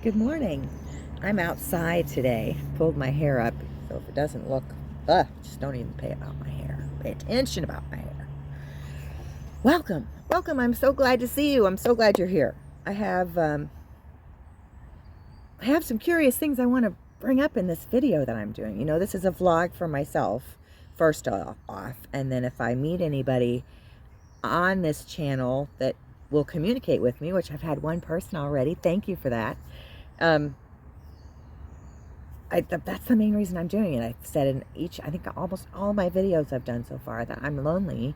Good morning. I'm outside today. Pulled my hair up, so if it doesn't look, just don't even pay about my hair. Pay attention about my hair. Welcome, welcome. I'm so glad to see you. I'm so glad you're here. I have some curious things I want to bring up in this video that I'm doing. You know, this is a vlog for myself, first off, and then if I meet anybody on this channel that will communicate with me, which I've had one person already. Thank you for that. That's the main reason I'm doing it. I've said in I think almost all my videos I've done so far that I'm lonely,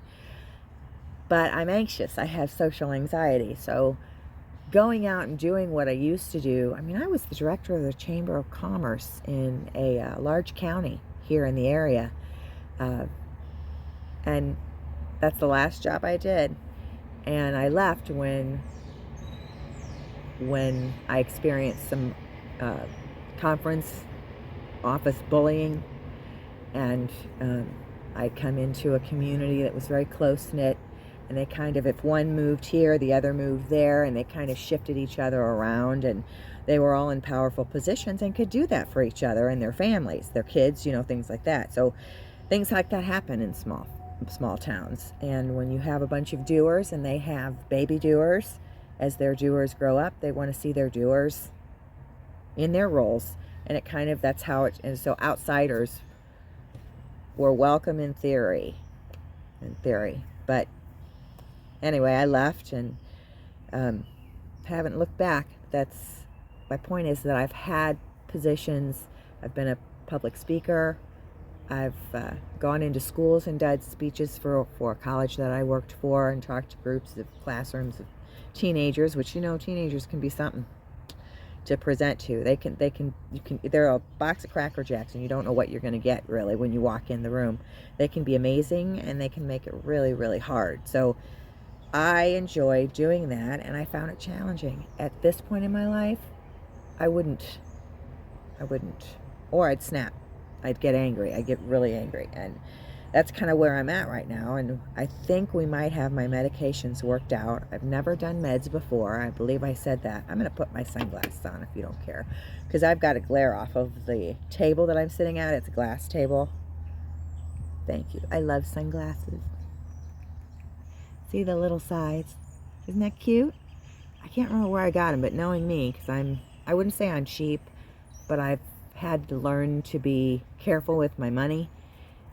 but I'm anxious. I have social anxiety. So going out and doing what I used to do, I mean, I was the director of the Chamber of Commerce in a large county here in the area. And that's the last job I did. And I left when I experienced some conference office bullying, and I'd come into a community that was very close-knit, and they kind of, if one moved here, the other moved there, and they kind of shifted each other around, and they were all in powerful positions and could do that for each other and their families, their kids, you know, things like that. So things like that happen in small towns. And when you have a bunch of doers and they have baby doers, as their doers grow up, they want to see their doers in their roles, and it kind of, that's how it. And so outsiders were welcome in theory, but anyway, I left and haven't looked back. That's my point, is that I've had positions. I've been a public speaker. I've gone into schools and done speeches for a college that I worked for, and talked to groups of classrooms of teenagers, which, you know, teenagers can be something to present to. They're a box of Cracker Jacks, and you don't know what you're going to get really when you walk in the room. They can be amazing, and they can make it really, really hard. So I enjoy doing that, and I found it challenging. At this point in my life, I wouldn't, or I'd snap. I'd get angry. I'd get really angry, and that's kind of where I'm at right now. And I think we might have my medications worked out. I've never done meds before. I believe I said that. I'm going to put my sunglasses on if you don't care, because I've got a glare off of the table that I'm sitting at. It's a glass table. Thank you. I love sunglasses. See the little sides? Isn't that cute? I can't remember where I got them, but knowing me, because I wouldn't say I'm cheap, but I've had to learn to be careful with my money.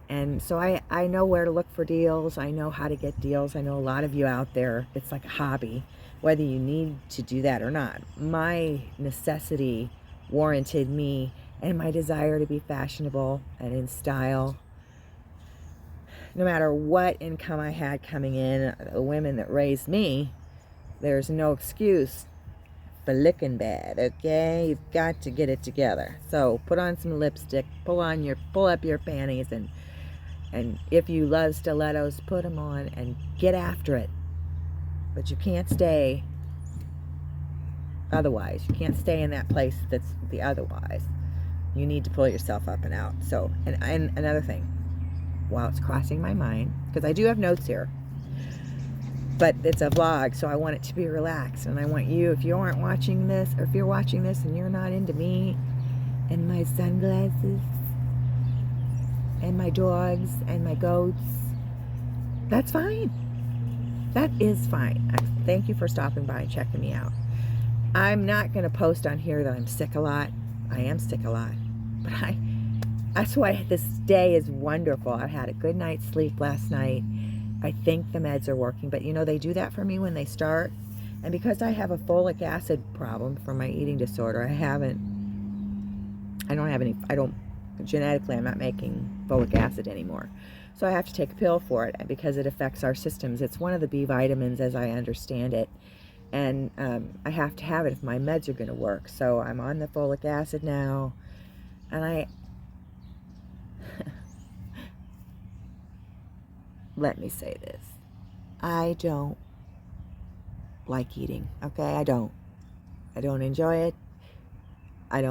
And so I know where to look for deals. I know how to get deals. I know a lot of you out there, it's like a hobby, whether you need to do that or not. My necessity warranted me, and my desire to be fashionable and in style. No matter what income I had coming in, the women that raised me, there's no excuse for looking bad, okay? You've got to get it together. So put on some lipstick, pull up your panties, and if you love stilettos, put them on and get after it. But you can't stay otherwise. You can't stay in that place that's the otherwise. You need to pull yourself up and out. So, and another thing, while it's crossing my mind, because I do have notes here, but it's a vlog, so I want it to be relaxed. And I want you, if you aren't watching this, or if you're watching this and you're not into me and my sunglasses and my dogs and my goats, that's fine. That is fine. Thank you for stopping by and checking me out. I'm not going to post on here that I'm sick a lot. I am sick a lot. But that's why this day is wonderful. I had a good night's sleep last night. I think the meds are working. But you know, they do that for me when they start. And because I have a folic acid problem from my eating disorder, genetically, I'm not making folic acid anymore. So I have to take a pill for it, because it affects our systems. It's one of the B vitamins, as I understand it. And I have to have it if my meds are going to work. So I'm on the folic acid now. And let me say this. I don't like eating, okay? I don't enjoy it. I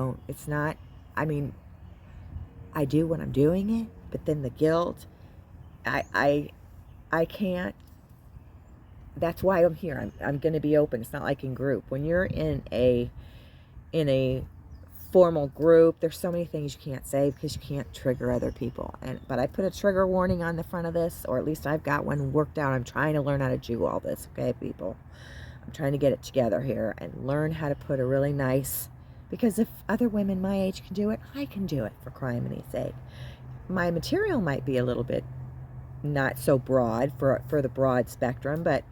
do when I'm doing it, but then the guilt, I can't. That's why I'm here. I'm going to be open. It's not like in group. When you're in a in a formal group. There's so many things you can't say because you can't trigger other people. But I put a trigger warning on the front of this, or at least I've got one worked out. I'm trying to learn how to do all this, okay, people? I'm trying to get it together here and learn how to put a really nice, because if other women my age can do it, I can do it, for criminy sake. My material might be a little bit not so broad for the broad spectrum, but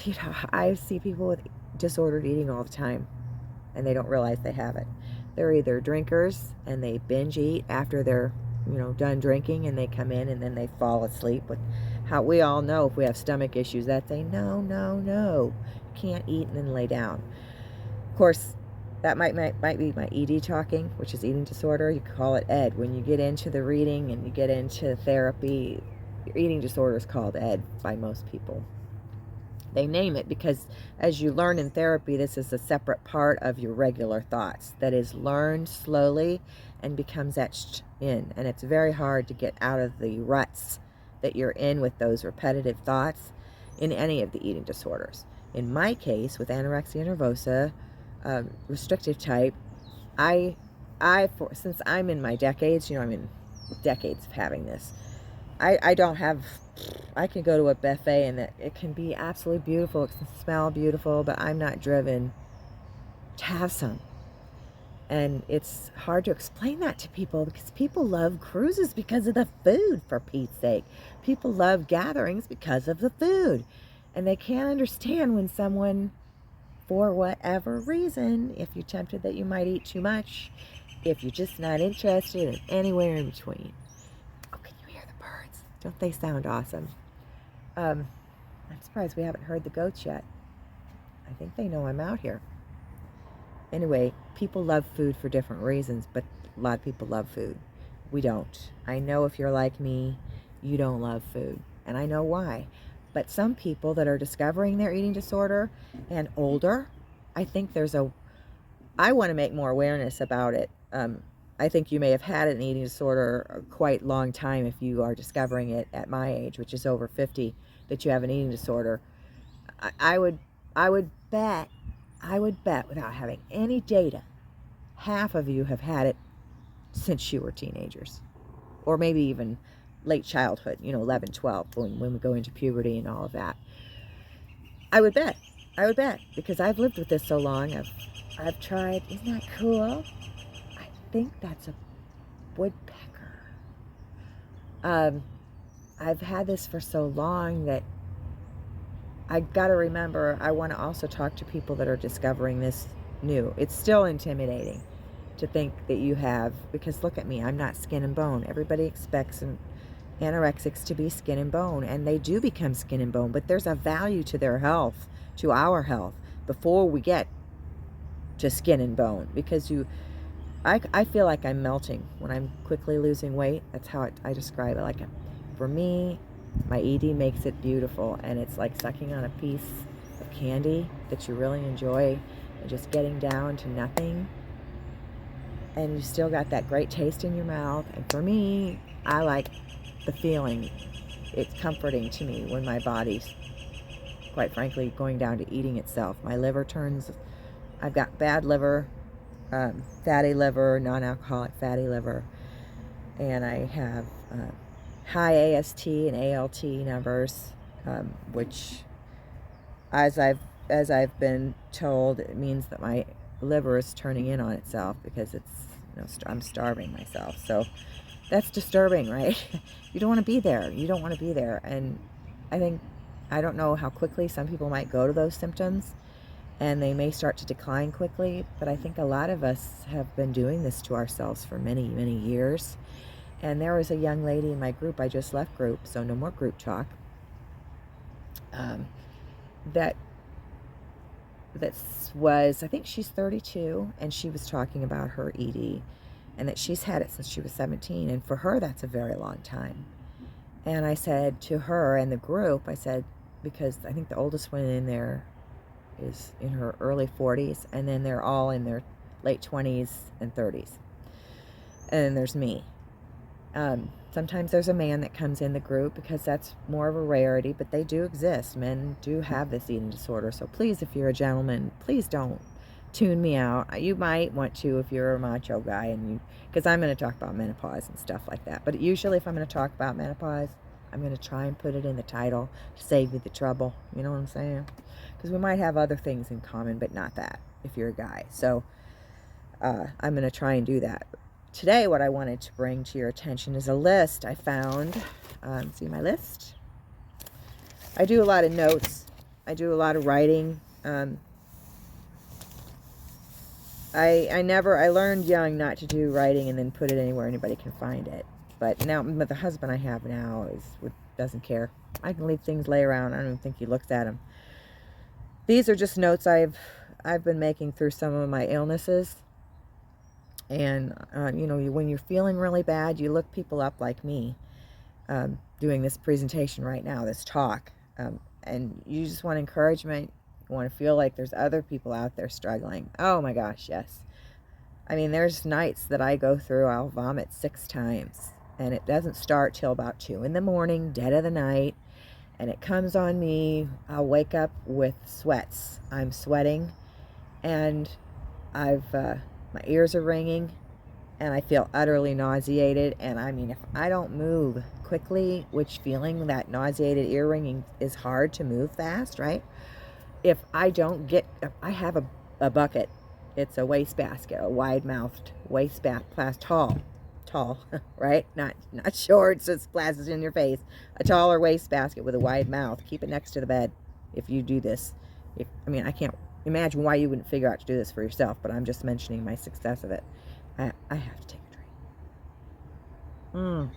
you know, I see people with disordered eating all the time, and they don't realize they have it. They're either drinkers and they binge eat after they're, you know, done drinking, and they come in and then they fall asleep. With how we all know, if we have stomach issues, that's a no, no, no. You can't eat and then lay down. Of course, that might be my ED talking, which is eating disorder. You could call it ED. When you get into the reading and you get into therapy, your eating disorder is called ED by most people. They name it because, as you learn in therapy, this is a separate part of your regular thoughts that is learned slowly and becomes etched in. And it's very hard to get out of the ruts that you're in with those repetitive thoughts in any of the eating disorders. In my case, with anorexia nervosa, restrictive type, since I'm in my decades, you know, I'm in decades of having this, I don't have, I can go to a buffet and it can be absolutely beautiful, it can smell beautiful, but I'm not driven to have some. And it's hard to explain that to people because people love cruises because of the food, for Pete's sake. People love gatherings because of the food. And they can't understand when someone, for whatever reason, if you're tempted that you might eat too much, if you're just not interested, and anywhere in between. Oh, can you hear the birds? Don't they sound awesome? I'm surprised we haven't heard the goats yet. I think they know I'm out here. Anyway, people love food for different reasons, but a lot of people love food. We don't. I know if you're like me, you don't love food, and I know why. But some people that are discovering their eating disorder and older, I think I want to make more awareness about it. I think you may have had an eating disorder a quite long time if you are discovering it at my age, which is over 50, that you have an eating disorder. I would bet without having any data, half of you have had it since you were teenagers, or maybe even late childhood, 11, 12, when we go into puberty and all of that. I would bet, because I've lived with this so long. I've tried. Isn't that cool? I think that's a woodpecker. I've had this for so long that I got to remember, I want to also talk to people that are discovering this new. It's still intimidating to think that you have, because look at me, I'm not skin and bone. Everybody expects anorexics to be skin and bone, and they do become skin and bone, but there's a value to their health, to our health, before we get to skin and bone, because I feel like I'm melting when I'm quickly losing weight. That's how I describe it. Like, for me, my ED makes it beautiful, and it's like sucking on a piece of candy that you really enjoy and just getting down to nothing, and you still got that great taste in your mouth. And for me, I like the feeling. It's comforting to me when my body's, quite frankly, going down to eating itself. My liver I've got bad liver, fatty liver, non-alcoholic fatty liver, and I have high AST and ALT numbers, which, as I've been told, it means that my liver is turning in on itself because it's, I'm starving myself. So that's disturbing, right? You don't want to be there. You don't want to be there. And I don't know how quickly some people might go to those symptoms, and they may start to decline quickly, but I think a lot of us have been doing this to ourselves for many, many years. And there was a young lady in my group, I just left group, so no more group talk, that was, I think she's 32, and she was talking about her ED, and that she's had it since she was 17, and for her, that's a very long time. And I said to her and the group, I said, because I think the oldest one in there is in her early 40s, and then they're all in their late 20s and 30s. And then there's me. Sometimes there's a man that comes in the group because that's more of a rarity, but they do exist. Men do have this eating disorder. So please, if you're a gentleman, please don't tune me out. You might want to if you're a macho guy, and because I'm going to talk about menopause and stuff like that. But usually if I'm going to talk about menopause, I'm going to try and put it in the title to save you the trouble. You know what I'm saying? Because we might have other things in common, but not that if you're a guy. So I'm going to try and do that. Today, what I wanted to bring to your attention is a list I found. See my list? I do a lot of notes. I do a lot of writing. I learned young not to do writing and then put it anywhere anybody can find it. But now, but the husband I have now doesn't care. I can leave things lay around. I don't even think he looks at them. These are just notes I've been making through some of my illnesses. And, you know, when you're feeling really bad, you look people up like me doing this presentation right now, this talk. And you just want encouragement. You want to feel like there's other people out there struggling. Oh my gosh, yes. I mean, there's nights that I go through, I'll vomit 6 times. And it doesn't start till about 2 in the morning, dead of the night. And it comes on me. I'll wake up with sweats. I'm sweating. And my ears are ringing. And I feel utterly nauseated. And I mean, if I don't move quickly, which feeling that nauseated ear ringing is hard to move fast, right? If I don't get, I have a bucket. It's a wastebasket, a wide-mouthed wastebasket, tall, right? Not short, so it splashes in your face. A taller wastebasket with a wide mouth. Keep it next to the bed if you do this. I mean, I can't imagine why you wouldn't figure out to do this for yourself, but I'm just mentioning my success of it. I have to take a drink.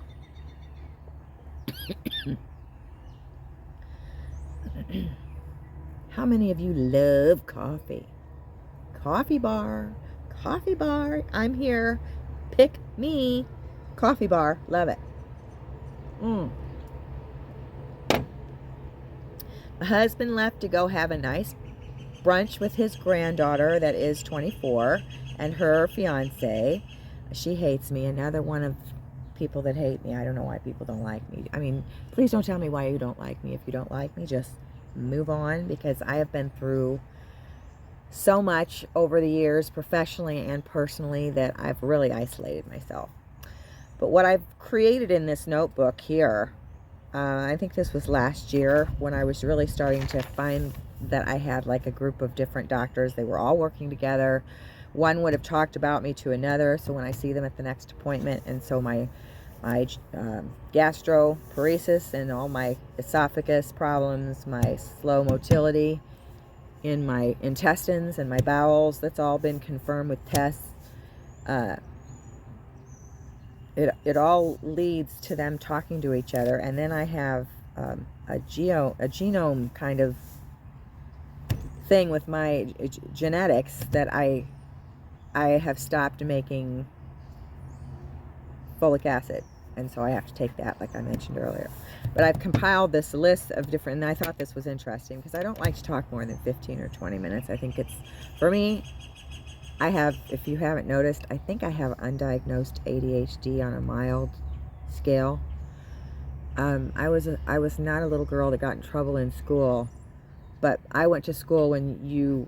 How many of you love coffee? Coffee bar, I'm here. Pick me. Coffee bar, love it. My husband left to go have a nice brunch with his granddaughter that is 24 and her fiance. She hates me. Another one of people that hate me. I don't know why people don't like me. I mean, please don't tell me why you don't like me. If you don't like me, just move on, because I have been through so much over the years, professionally and personally, that I've really isolated myself. But what I've created in this notebook here, I think this was last year when I was really starting to find that I had like a group of different doctors. They were all working together. One would have talked about me to another, so when I see them at the next appointment, and so my gastroparesis and all my esophagus problems, my slow motility in my intestines and my bowels, that's all been confirmed with tests. It all leads to them talking to each other. And then I have a genome kind of thing with my genetics that I have stopped making folic acid, and so I have to take that, like I mentioned earlier. But I've compiled this list of different, and I thought this was interesting because I don't like to talk more than 15 or 20 minutes. I think it's, for me, I have, if you haven't noticed, I think I have undiagnosed ADHD on a mild scale. I was not a little girl that got in trouble in school, but I went to school when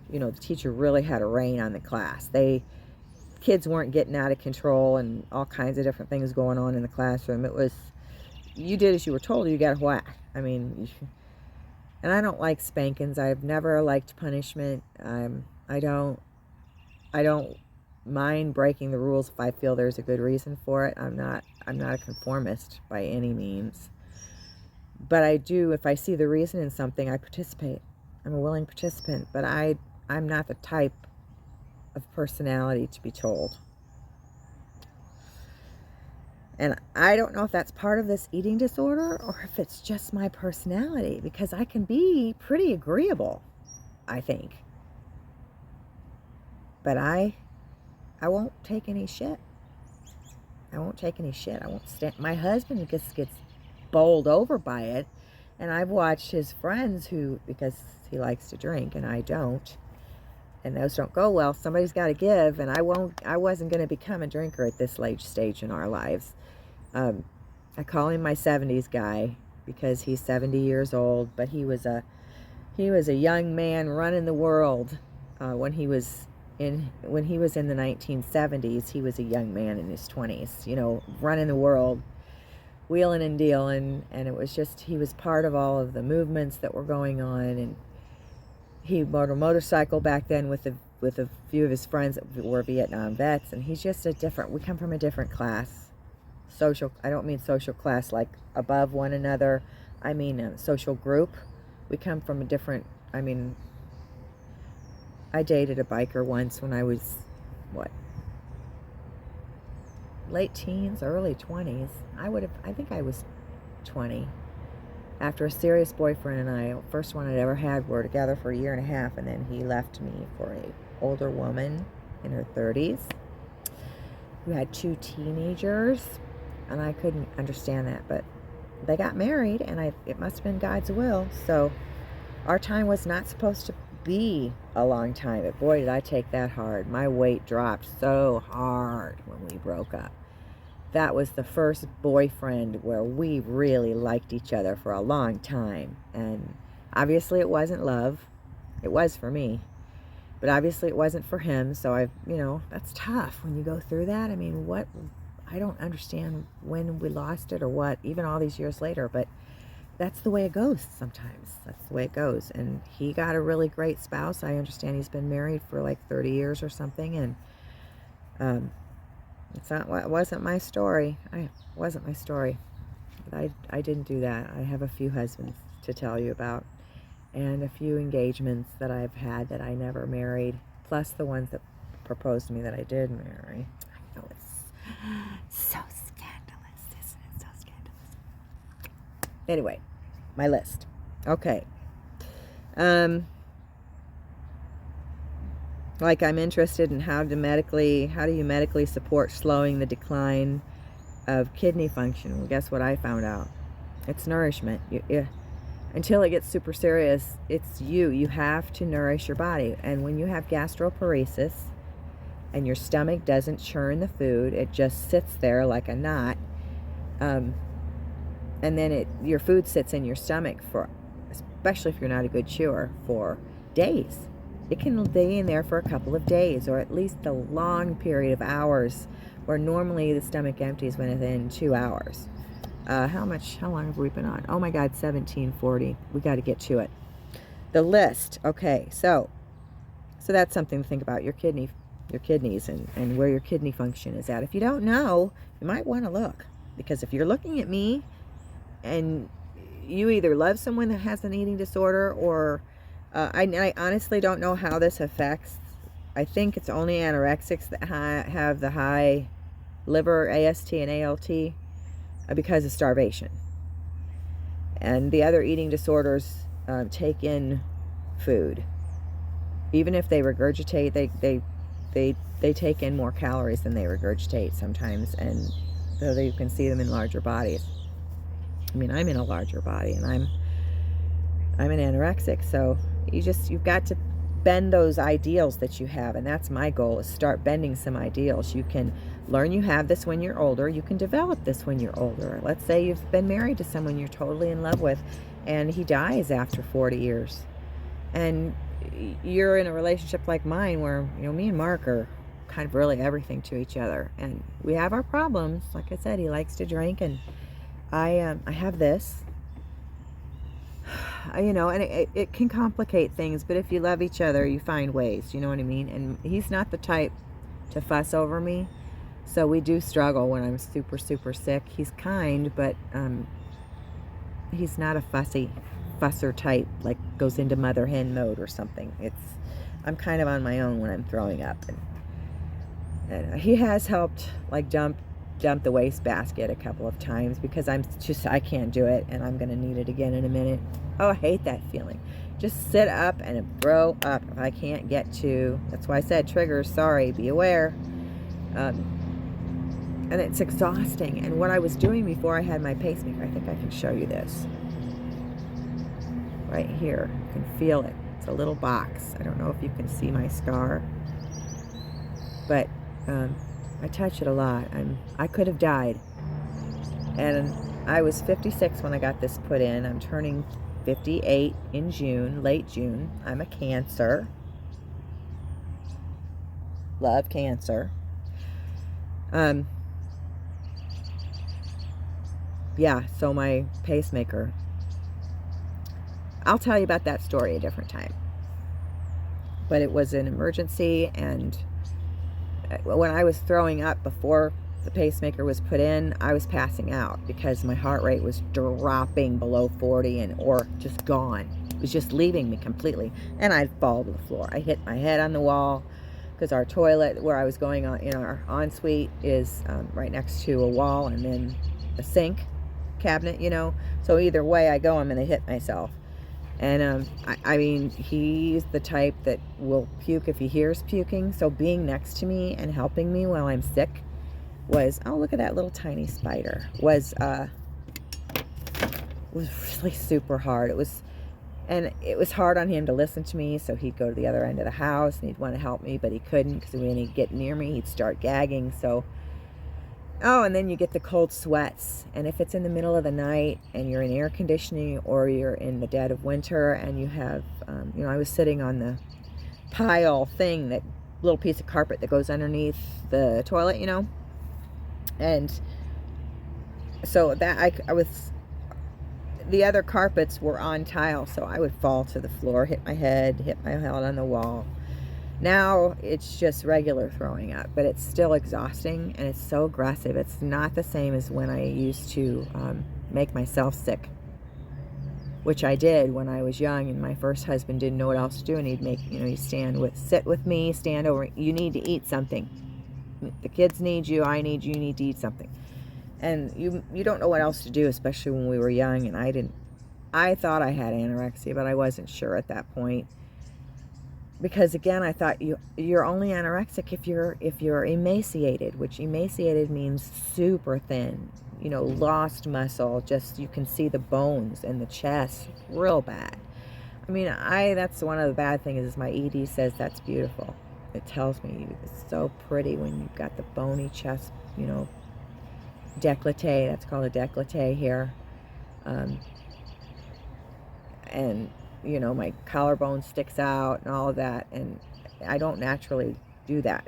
the teacher really had a rein on the class. Kids weren't getting out of control and all kinds of different things going on in the classroom. It was, you did as you were told, you got a whack. I mean, and I don't like spankings. I've never liked punishment. I don't mind breaking the rules if I feel there's a good reason for it. I'm not a conformist by any means. But I do, if I see the reason in something, I participate. I'm a willing participant, but I'm not the type of personality to be told. And I don't know if that's part of this eating disorder or if it's just my personality, because I can be pretty agreeable, I think. But I won't take any shit. I won't take any shit. I won't stand. My husband gets bowled over by it, and I've watched his friends because he likes to drink and I don't, and those don't go well. Somebody's got to give, and I wasn't going to become a drinker at this late stage in our lives. I call him my 70s guy because he's 70 years old, but he was a young man running the world when he was when he was in the 1970s, he was a young man in his 20s, you know, running the world, wheeling and dealing, and it was just, he was part of all of the movements that were going on, and he rode a motorcycle back then with a few of his friends that were Vietnam vets, and he's just we come from a different class. Social, I don't mean social class like above one another, I mean a social group. We come from a different, I mean, I dated a biker once when I was, what, late teens, early 20s. I think I was 20. After a serious boyfriend and I, first one I'd ever had, were together for a year and a half, and then he left me for a older woman in her 30s who had 2 teenagers, and I couldn't understand that, but they got married, and it must have been God's will. So our time was not supposed to be a long time, but boy, did I take that hard. My weight dropped so hard when we broke up. That was the first boyfriend where we really liked each other for a long time, and obviously it wasn't love. It was for me, but obviously it wasn't for him. So you know, that's tough when you go through that. I mean, I don't understand when we lost it or what, even all these years later, but that's the way it goes sometimes. That's the way it goes. And he got a really great spouse. I understand he's been married for like 30 years or something, and it wasn't my story. It wasn't my story. But I didn't do that. I have a few husbands to tell you about, and a few engagements that I've had that I never married, plus the ones that proposed to me that I did marry. I know, it's so scandalous, isn't it? So scandalous. Anyway, my list. Okay. Like, I'm interested in how do you medically support slowing the decline of kidney function? Well, guess what I found out? It's nourishment. Until it gets super serious, you have to nourish your body. And when you have gastroparesis and your stomach doesn't churn the food, it just sits there like a knot, and then your food sits in your stomach for, especially if you're not a good chewer, for days. It can be in there for a couple of days, or at least a long period of hours, where normally the stomach empties within 2 hours. How long have we been on? Oh my God, 17:40. We got to get to it. The list. Okay, so that's something to think about, your kidneys and where your kidney function is at. If you don't know, you might want to look, because if you're looking at me and you either love someone that has an eating disorder, or I honestly don't know how this affects. I think it's only anorexics that have the high liver AST and ALT because of starvation. And the other eating disorders take in food. Even if they regurgitate, they take in more calories than they regurgitate sometimes, and so you can see them in larger bodies. I mean, I'm in a larger body, and I'm an anorexic, so you've got to bend those ideals that you have, and that's my goal, is start bending some ideals. You can learn you have this when you're older. You can develop this when you're older. Let's say you've been married to someone you're totally in love with, and he dies after 40 years. And you're in a relationship like mine where, you know, me and Mark are kind of really everything to each other. And we have our problems. Like I said, he likes to drink, and I have this. You know, and it can complicate things, but if you love each other, you find ways, you know what I mean? And he's not the type to fuss over me, so we do struggle when I'm super, super sick. He's kind, but he's not a fusser type, like goes into mother hen mode or something. I'm kind of on my own when I'm throwing up, and he has helped, like, dump the wastebasket a couple of times, because I can't do it, and I'm gonna need it again in a minute. Oh, I hate that feeling. Just sit up and throw up if I can't get to. That's why I said triggers. Sorry, be aware. And it's exhausting. And what I was doing before I had my pacemaker, I think I can show you this. Right here. You can feel it. It's a little box. I don't know if you can see my scar, but I touch it a lot. I could have died. And I was 56 when I got this put in. I'm turning 58 in June, late June. I'm a Cancer. love cancer. Yeah, so my pacemaker, I'll tell you about that story a different time. But it was an emergency, and when I was throwing up before the pacemaker was put in, I was passing out because my heart rate was dropping below 40 or just gone. It was just leaving me completely, and I'd fall to the floor. I hit my head on the wall because our toilet where I was going on in our ensuite is right next to a wall and then a sink cabinet, So either way I go, I'm going to hit myself. And I mean, he's the type that will puke if he hears puking. So being next to me and helping me while I'm sick was, oh, look at that little tiny spider, was really super hard. It was hard on him to listen to me. So he'd go to the other end of the house and he'd want to help me, but he couldn't because when he'd get near me, he'd start gagging. So, oh, and then you get the cold sweats. And if it's in the middle of the night and you're in air conditioning or you're in the dead of winter and you have, I was sitting on the pile thing, that little piece of carpet that goes underneath the toilet, And so that I was, the other carpets were on tile, so I would fall to the floor, hit my head on the wall. Now it's just regular throwing up, but it's still exhausting and it's so aggressive. It's not the same as when I used to make myself sick, which I did when I was young, and my first husband didn't know what else to do, and he'd make, he'd sit with me, stand over, you need to eat something. The kids need you, I need you, you need to eat something. And you don't know what else to do, especially when we were young, and I thought I had anorexia, but I wasn't sure at that point. Because again, I thought you're only anorexic if you're emaciated, which emaciated means super thin, lost muscle, just you can see the bones in the chest real bad. I mean, that's one of the bad things is my ED says that's beautiful. It tells me it's so pretty when you've got the bony chest, décolleté. That's called a décolleté here, and my collarbone sticks out and all of that, and I don't naturally do that.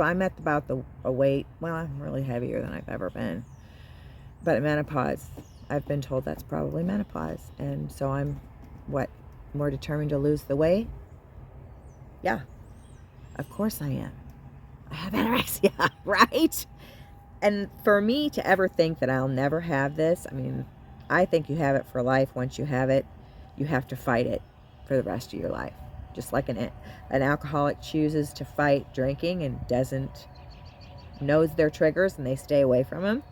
I'm at about a weight, well, I'm really heavier than I've ever been, but at menopause, I've been told that's probably menopause, and so I'm more determined to lose the weight. Yeah, of course I am. I have anorexia, right? And for me to ever think that I'll never have this, I mean, I think you have it for life. Once you have it, you have to fight it for the rest of your life. Just like an alcoholic chooses to fight drinking and knows their triggers and they stay away from them,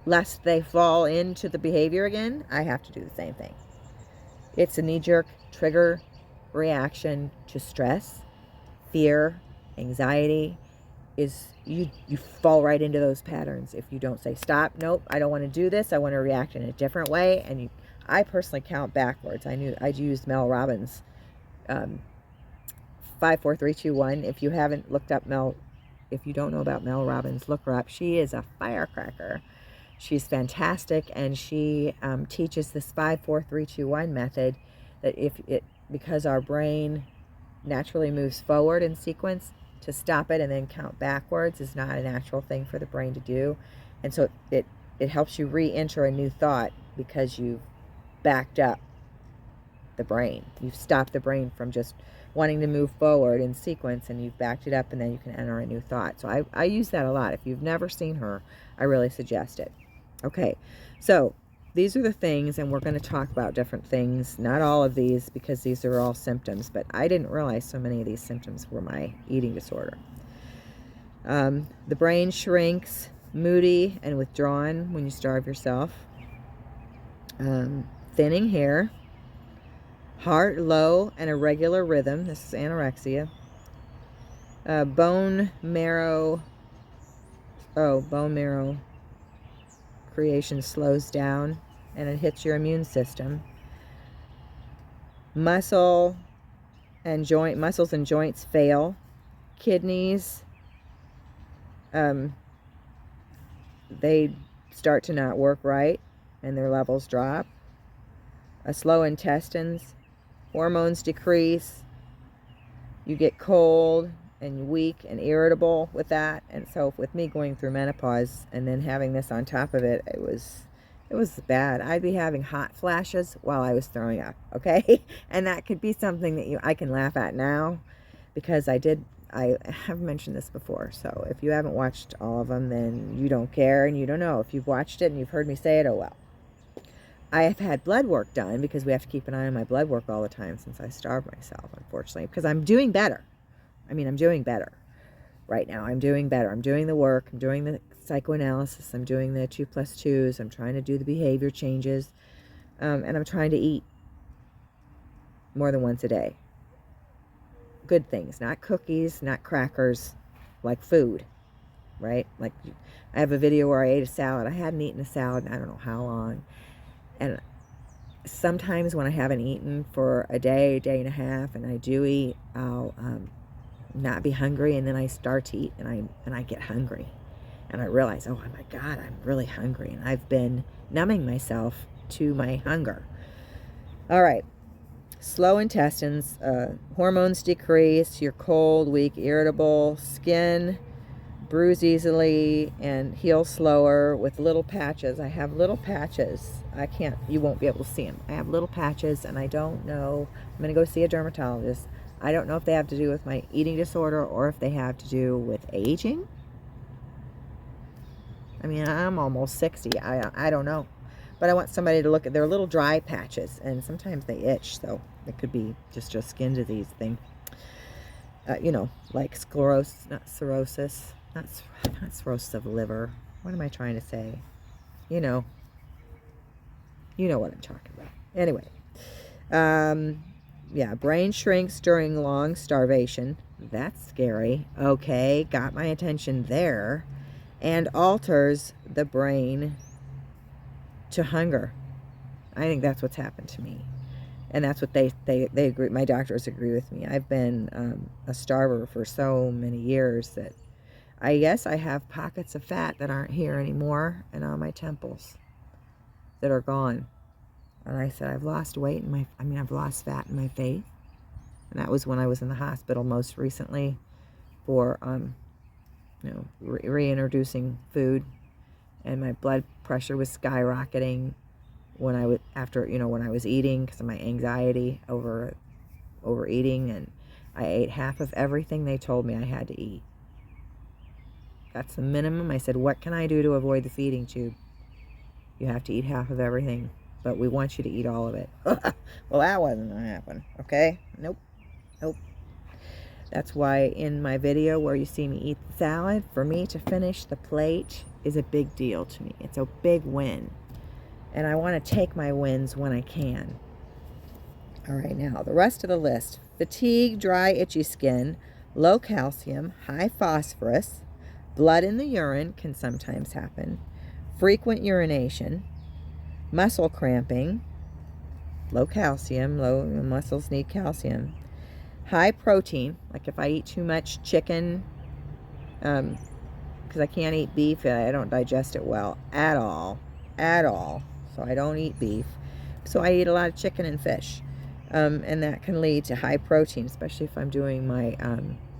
lest they fall into the behavior again, I have to do the same thing. It's a knee-jerk trigger reaction to stress, fear, anxiety. You fall right into those patterns if you don't say, stop, nope, I don't want to do this, I want to react in a different way. And I personally count backwards. I used Mel Robbins, 5, 4, 3, 2, 1. If you haven't looked up if you don't know about Mel Robbins, look her up. She is a firecracker. She's fantastic, and she teaches this 5, 4, 3, 2, 1 method, that because our brain naturally moves forward in sequence, to stop it and then count backwards is not a natural thing for the brain to do. And so it helps you re-enter a new thought because you've backed up the brain. You've stopped the brain from just wanting to move forward in sequence, and you've backed it up, and then you can enter a new thought. So I use that a lot. If you've never seen her, I really suggest it. Okay, so these are the things, and we're going to talk about different things. Not all of these, because these are all symptoms, but I didn't realize so many of these symptoms were my eating disorder. The brain shrinks, moody and withdrawn when you starve yourself. Thinning hair. Heart low and irregular rhythm. This is anorexia. Bone marrow creation slows down and it hits your immune system. Muscles and joints fail. Kidneys, they start to not work right and their levels drop. Slow intestines. Hormones decrease. you get cold and weak and irritable with that. And so with me going through menopause and then having this on top of it, it was bad. I'd be having hot flashes while I was throwing up, okay? And that could be something that I can laugh at now, because I have mentioned this before. So if you haven't watched all of them, then you don't care and you don't know. If you've watched it and you've heard me say it, oh well. I have had blood work done, because we have to keep an eye on my blood work all the time since I starved myself, unfortunately, because I'm doing better. I mean, I'm doing better right now. I'm doing better. I'm doing the work. I'm doing the psychoanalysis. I'm doing the 2+2s. I'm trying to do the behavior changes. And I'm trying to eat more than once a day. Good things, not cookies, not crackers, like food, right? Like, I have a video where I ate a salad. I hadn't eaten a salad in I don't know how long. And sometimes when I haven't eaten for a day and a half, and I do eat, I'll not be hungry, and then I start to eat, and I get hungry, and I realize, oh my God, I'm really hungry, and I've been numbing myself to my hunger. All right, slow intestines, hormones decrease, you're cold, weak, irritable, skin bruise easily and heal slower with little patches. I have little patches. You won't be able to see them. I have little patches, and I don't know. I'm going to go see a dermatologist. I don't know if they have to do with my eating disorder or if they have to do with aging. I mean, I'm almost 60. I don't know. But I want somebody to look at their little dry patches, and sometimes they itch, so it could be just a skin disease thing. Like sclerosis, not cirrhosis. Not cirrhosis of the liver. What am I trying to say? You know what I'm talking about. Anyway, yeah, brain shrinks during long starvation. That's scary. Okay, got my attention there. And alters the brain to hunger. I think that's what's happened to me. And that's what they agree. My doctors agree with me. I've been a starver for so many years that I guess I have pockets of fat that aren't here anymore, and on my temples that are gone. And I said, I've lost weight I've lost fat in my face. And that was when I was in the hospital most recently for, reintroducing food. And my blood pressure was skyrocketing when I was eating, because of my anxiety over overeating. And I ate half of everything they told me I had to eat. That's the minimum. I said, what can I do to avoid the feeding tube? You have to eat half of everything, but we want you to eat all of it. Well, that wasn't going to happen, okay? Nope. That's why in my video where you see me eat the salad, for me to finish the plate is a big deal to me. It's a big win. And I want to take my wins when I can. All right, now the rest of the list. Fatigue, dry, itchy skin, low calcium, high phosphorus, blood in the urine can sometimes happen, frequent urination, muscle cramping, low calcium, low muscles need calcium, high protein, like if I eat too much chicken, because I can't eat beef, I don't digest it well at all, so I don't eat beef, so I eat a lot of chicken and fish, and that can lead to high protein, especially if I'm doing my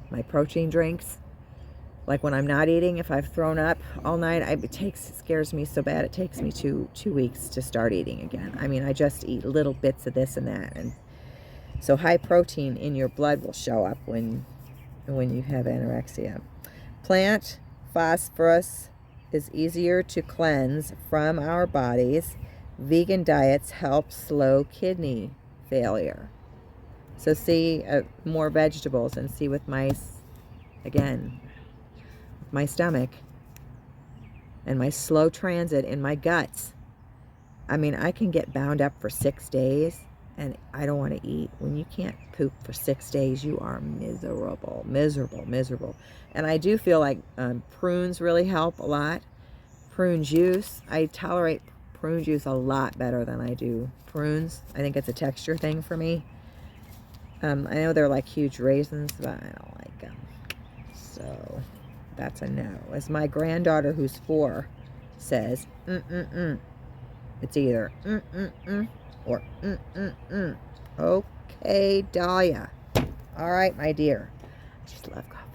my protein drinks. Like when I'm not eating, if I've thrown up all night, it scares me so bad. It takes me two weeks to start eating again. I mean, I just eat little bits of this and that. And so high protein in your blood will show up when you have anorexia. Plant phosphorus is easier to cleanse from our bodies. Vegan diets help slow kidney failure. So see more vegetables, and see with my stomach and my slow transit in my guts. I mean, I can get bound up for 6 days and I don't want to eat. When you can't poop for 6 days, you are miserable. And I do feel like prunes really help a lot. Prune juice, I tolerate prune juice a lot better than I do prunes. I think it's a texture thing for me. I know they're like huge raisins, but I don't like them. So that's a no. As my granddaughter, who's 4, says, It's either or Okay, Dahlia. All right, my dear. I just love coffee.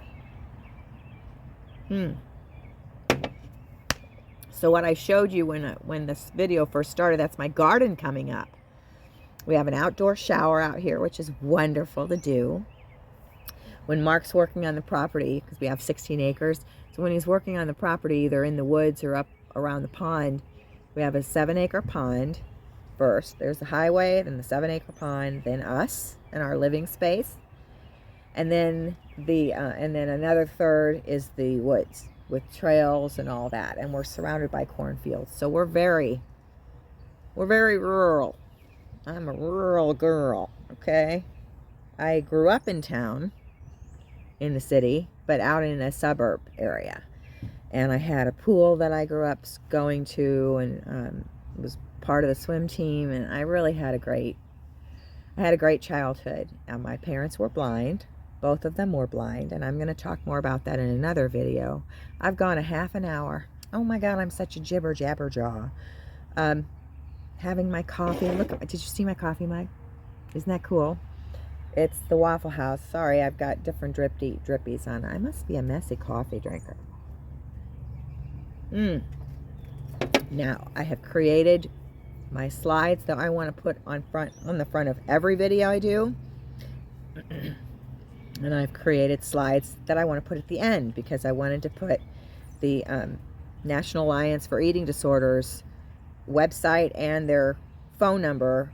So what I showed you when this video first started, that's my garden coming up. We have an outdoor shower out here, which is wonderful to do. When Mark's working on the property, because we have 16 acres, so when he's working on the property, either in the woods or up around the pond, we have a 7-acre pond first. There's the highway, then the 7-acre pond, then us and our living space. And then and then another third is the woods with trails and all that. And we're surrounded by cornfields. So we're very rural. I'm a rural girl, okay? I grew up in town, in the city, but out in a suburb area. And I had a pool that I grew up going to, and was part of the swim team, and I really had a great childhood. My parents were blind. Both of them were blind, and I'm going to talk more about that in another video. I've gone a half an hour. Oh my God, I'm such a jibber jabber jaw. Having my coffee. Look, did you see my coffee mug? Isn't that cool? It's the Waffle House. Sorry, I've got different drippies on. I must be a messy coffee drinker. Now, I have created my slides that I want to put on the front of every video I do. And I've created slides that I want to put at the end, because I wanted to put the National Alliance for Eating Disorders website and their phone number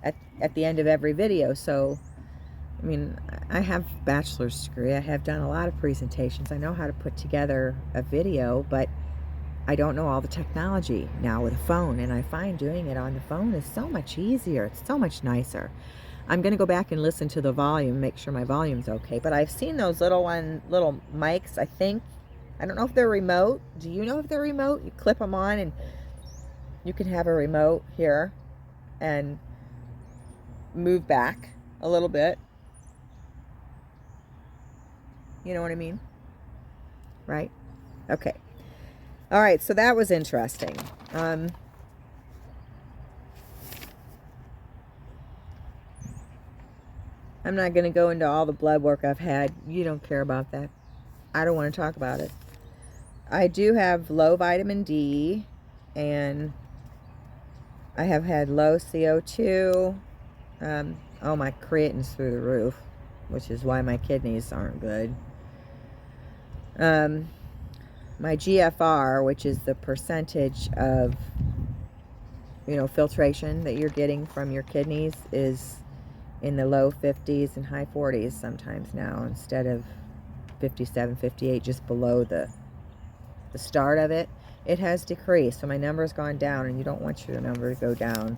at the end of every video. So, I mean, I have a bachelor's degree. I have done a lot of presentations. I know how to put together a video, but I don't know all the technology now with a phone. And I find doing it on the phone is so much easier. It's so much nicer. I'm going to go back and listen to the volume, make sure my volume's okay. But I've seen those little mics, I think. I don't know if they're remote. Do you know if they're remote? You clip them on and you can have a remote here and move back a little bit. You know what I mean? Right? Okay. All right, so that was interesting. I'm not going to go into all the blood work I've had. You don't care about that. I don't want to talk about it. I do have low vitamin D, and I have had low CO2. Oh, my creatine's through the roof, which is why my kidneys aren't good. My GFR, which is the percentage of, filtration that you're getting from your kidneys, is in the low 50s and high 40s sometimes now, instead of 57, 58, just below the start of it. It has decreased, so my number's gone down, and you don't want your number to go down.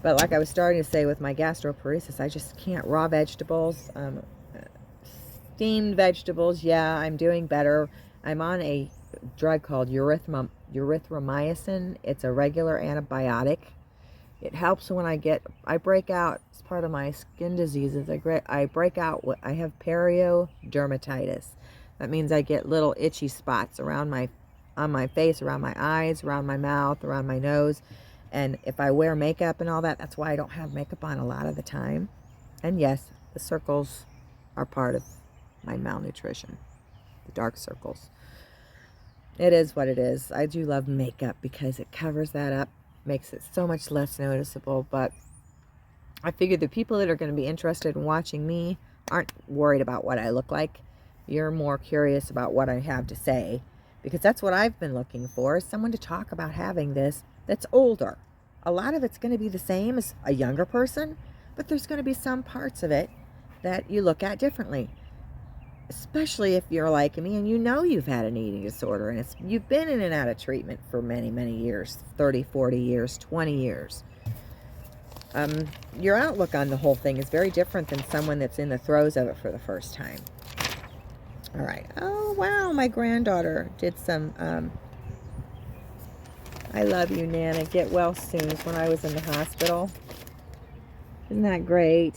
But like I was starting to say with my gastroparesis, I just can't. Raw vegetables, steamed vegetables, yeah, I'm doing better. I'm on a drug called erythromycin. It's a regular antibiotic. It helps when I break out, as part of my skin diseases, I break out, I have periodermatitis. That means I get little itchy spots on my face, around my eyes, around my mouth, around my nose. And if I wear makeup and all that, that's why I don't have makeup on a lot of the time. And yes, the circles are part of my malnutrition, the dark circles. It is what it is. I do love makeup because it covers that up, makes it so much less noticeable. But I figure the people that are going to be interested in watching me aren't worried about what I look like. You're more curious about what I have to say, because that's what I've been looking for, is someone to talk about having this that's older. A lot of it's going to be the same as a younger person, but there's going to be some parts of it that you look at differently. Especially if you're like me and you've had an eating disorder and you've been in and out of treatment for many, many years, 30, 40 years, 20 years. Your outlook on the whole thing is very different than someone that's in the throes of it for the first time. All right. Oh, wow. My granddaughter did some, I love you, Nana. Get well soon. When I was in the hospital. Isn't that great?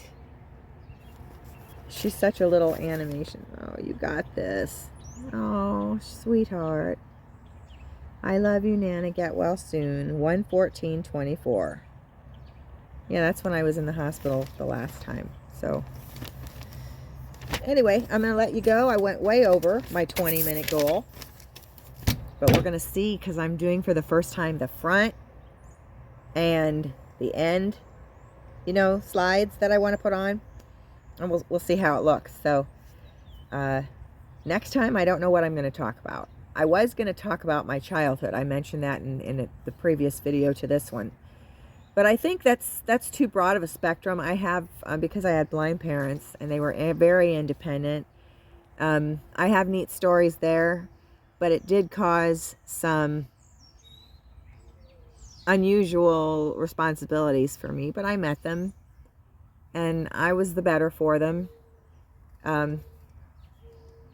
She's such a little animation. Oh, you got this. Oh, sweetheart. I love you, Nana. Get well soon. 1/14/24. Yeah, that's when I was in the hospital the last time. So, anyway, I'm going to let you go. I went way over my 20-minute goal. But we're going to see, because I'm doing for the first time the front and the end, you know, slides that I want to put on. And we'll see how it looks. So next time, I don't know what I'm going to talk about. I was going to talk about my childhood. I mentioned that in the previous video to this one. But I think that's too broad of a spectrum. I have, because I had blind parents and they were very independent. I have neat stories there, but it did cause some unusual responsibilities for me. But I met them, and I was the better for them.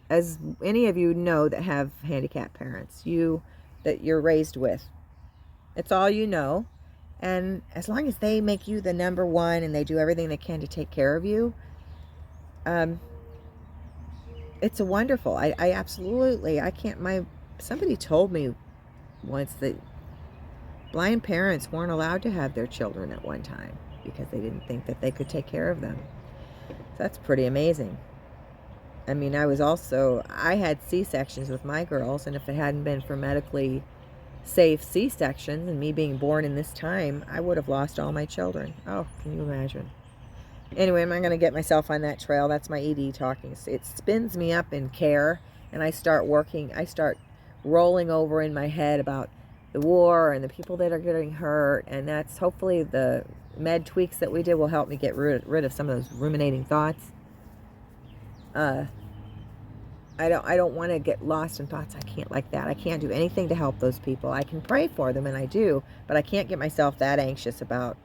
As any of you know that have handicapped parents, that you're raised with, it's all you know. And as long as they make you the number one and they do everything they can to take care of you, it's a wonderful. I absolutely, I can't, somebody told me once that blind parents weren't allowed to have their children at one time because they didn't think that they could take care of them. So that's pretty amazing. I mean, I had C-sections with my girls, and if it hadn't been for medically safe C-sections and me being born in this time, I would have lost all my children. Oh, can you imagine? Anyway, I'm not going to get myself on that trail. That's my ED talking. It spins me up in care, and I start rolling over in my head about the war and the people that are getting hurt, and that's hopefully the med tweaks that we did will help me get rid of some of those ruminating thoughts. I don't want to get lost in thoughts. I can't like that. I can't do anything to help those people. I can pray for them, and I do, but I can't get myself that anxious about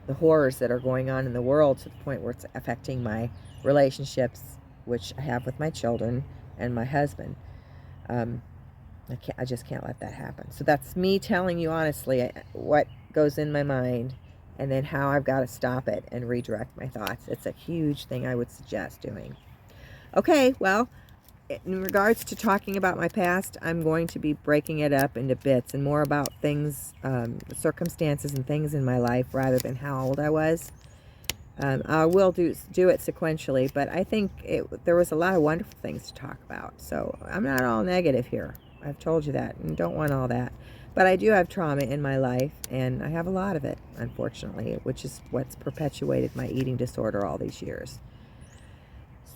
the horrors that are going on in the world to the point where it's affecting my relationships, which I have with my children and my husband. I just can't let that happen. So that's me telling you honestly what goes in my mind, and then how I've got to stop it and redirect my thoughts. It's a huge thing I would suggest doing. Okay, well, in regards to talking about my past, I'm going to be breaking it up into bits and more about things, circumstances and things in my life rather than how old I was. I will do it sequentially, but I think there was a lot of wonderful things to talk about. So I'm not all negative here. I've told you that, and don't want all that. But I do have trauma in my life, and I have a lot of it, unfortunately, which is what's perpetuated my eating disorder all these years.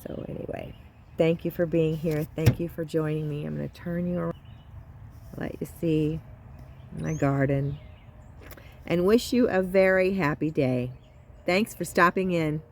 So anyway, thank you for being here. Thank you for joining me. I'm going to turn you around, let you see my garden, and wish you a very happy day. Thanks for stopping in.